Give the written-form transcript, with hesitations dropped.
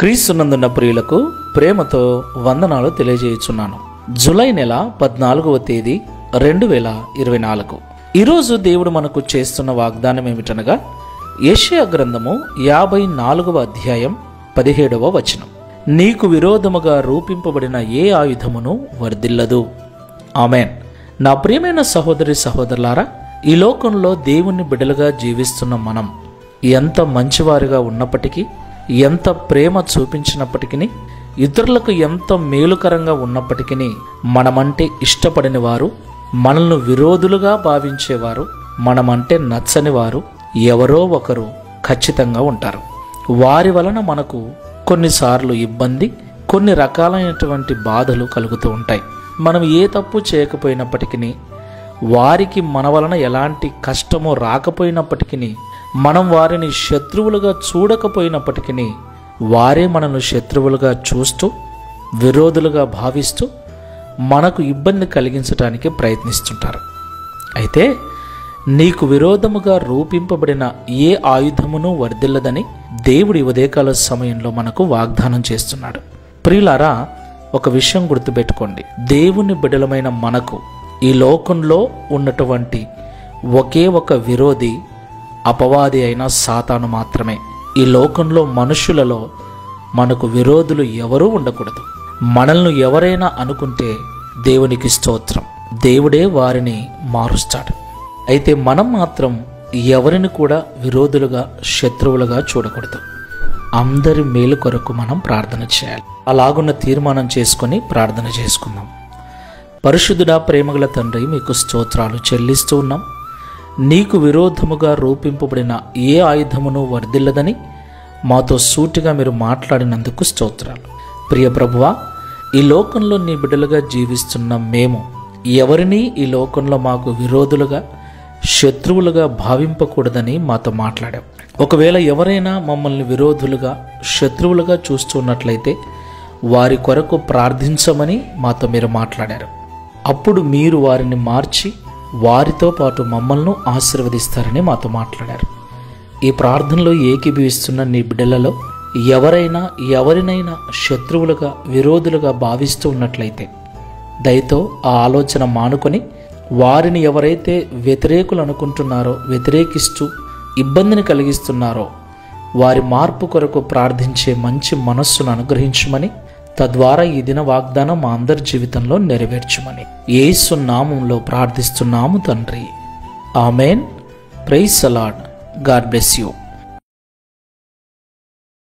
క్రీస్తునందున్న ప్రియులకు ప్రేమతో వందనాలు తెలియజేయుచున్నాను. జూలై నెల 14వ తేదీ 2024. ఈరోజు దేవుడు మనకు చేస్తున్న వాగ్దానం ఏమిటనగా యెషయా గ్రంథము 54వ అధ్యాయం 17వ వచనం. నీకు విరోధముగా రూపింపబడిన ఏ ఆయుధమును వర్ధిల్లదు. ఆమెన్. నా ప్రియమైన సహోదరి సహోదరులారా, ఈ లోకంలో దేవుని బిడ్డలుగా జీవిస్తున్న మనం ఎంత మంచివారిగా ఉన్నప్పటికీ, ఎంత ప్రేమ చూపించినప్పటికీ, ఇతరులకు ఎంత మేలుకరంగా ఉన్నప్పటికీ, మనమంటే ఇష్టపడిన వారు, మనల్ని విరోధులుగా భావించేవారు, మనమంటే నచ్చని వారు ఎవరో ఒకరు ఖచ్చితంగా ఉంటారు. వారి వలన మనకు కొన్నిసార్లు ఇబ్బంది, కొన్ని రకాలైనటువంటి బాధలు కలుగుతూ ఉంటాయి. మనం ఏ తప్పు చేయకపోయినప్పటికీ, వారికి మన వలన ఎలాంటి కష్టమో రాకపోయినప్పటికీ, మనం వారిని శత్రువులుగా చూడకపోయినప్పటికీ, వారే మనల్ని శత్రువులుగా చూస్తూ, విరోధులుగా భావిస్తూ మనకు ఇబ్బంది కలిగించడానికి ప్రయత్నిస్తుంటారు. అయితే నీకు విరోధముగా రూపింపబడిన ఏ ఆయుధమును వర్ధిల్లదని దేవుడి ఉదయకాల సమయంలో మనకు వాగ్దానం చేస్తున్నాడు. ప్రియులారా, ఒక విషయం గుర్తుపెట్టుకోండి. దేవుని బిడ్డలమైన మనకు ఈ లోకంలో ఉన్నటువంటి ఒకే ఒక విరోధి అపవాది అయిన సాతాను మాత్రమే. ఈ లోకంలో మనుషులలో మనకు విరోధులు ఎవరూ ఉండకూడదు. మనల్ని ఎవరైనా అనుకుంటే దేవునికి స్తోత్రం, దేవుడే వారిని మారుస్తాడు. అయితే మనం మాత్రం ఎవరిని కూడా విరోధులుగా, శత్రువులుగా చూడకూడదు. అందరి మేలు కొరకు మనం ప్రార్థన చేయాలి. అలాగున్న తీర్మానం చేసుకొని ప్రార్థన చేసుకుందాం. పరిశుద్ధుడా, ప్రేమగల తండ్రి, మీకు స్తోత్రాలు చెల్లిస్తూ ఉన్నాం. నీకు విరోధముగా రూపింపబడిన ఏ ఆయుధమును వర్ధిల్లదని మాతో సూటిగా మీరు మాట్లాడినందుకు స్తోత్రాలు. ప్రియ ప్రభువా, ఈ లోకంలో నీ బిడ్డలుగా జీవిస్తున్న మేము ఎవరినీ ఈ లోకంలో మాకు విరోధులుగా, శత్రువులుగా భావింపకూడదని మాతో మాట్లాడాం. ఒకవేళ ఎవరైనా మమ్మల్ని విరోధులుగా, శత్రువులుగా చూస్తున్నట్లయితే వారి కొరకు ప్రార్థించమని మాతో మీరు మాట్లాడారు. అప్పుడు మీరు వారిని మార్చి వారితో పాటు మమ్మల్ని ఆశీర్వదిస్తారని మాతో మాట్లాడారు. ఈ ప్రార్థనలో ఏకీభవిస్తున్న నీ బిడ్డలలో ఎవరినైనా శత్రువులుగా, విరోధులుగా భావిస్తూ ఉన్నట్లయితే దయతో ఆ ఆలోచన మానుకొని, వారిని ఎవరైతే వ్యతిరేకులు అనుకుంటున్నారో, వ్యతిరేకిస్తూ ఇబ్బందిని కలిగిస్తున్నారో, వారి మార్పు కొరకు ప్రార్థించే మంచి మనస్సును అనుగ్రహించమని, తద్వారా ఈ దిన వాగ్దానం మా అందరి జీవితంలో నెరవేర్చమని యేసు నామములో ప్రార్థిస్తున్నాము తండ్రి. Amen. Praise the lord. God bless you.